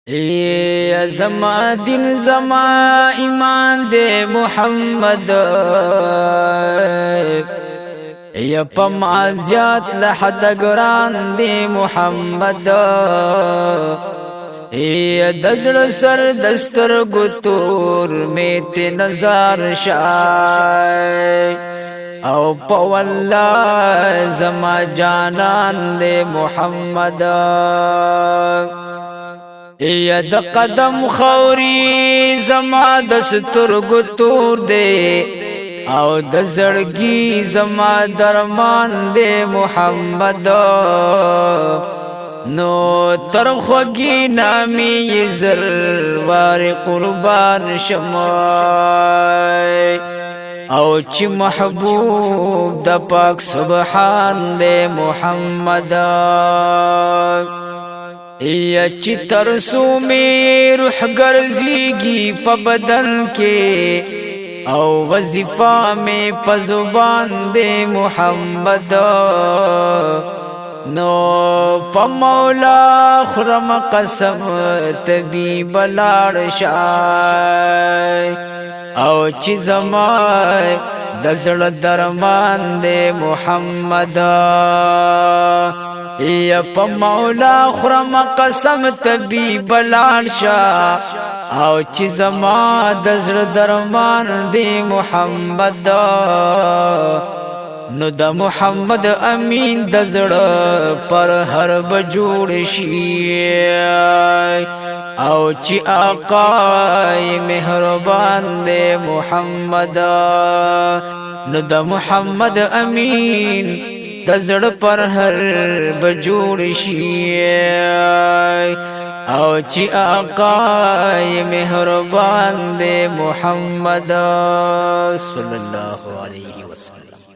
ای زما دین زما ایمان دے محمد ای پا معزیات لحد گران دے محمد ای دزر سر دستر گتور میت نظار شای او پا واللہ زما جانان دے محمد ای د قدم خوري زما د سترګو تور دی او د زړګي زما درمان دی محمد نو تر خوږی نامي زر وار قربان شمای او چې محبوب د پاک سبحان دی محمد یا چی ترسو میں روح گرزیگی پا بدن کے او وظیفہ میں پا زبان دے محمد نو پا مولا خرم قسم تبی بلار شای او چی زمائی دزر درمان دے محمد یا پا مولا خرم قسم تبی بلال شا او چی زما دزر درمان دی محمد نو دا محمد امین دزر پر هر بجوڑ شی او چی آقای مہربان دے محمد نو دا محمد امین دزڑ پر ہر بجوڑ شی او چی آقای مہربان دے محمد صلی اللہ علیہ وسلم.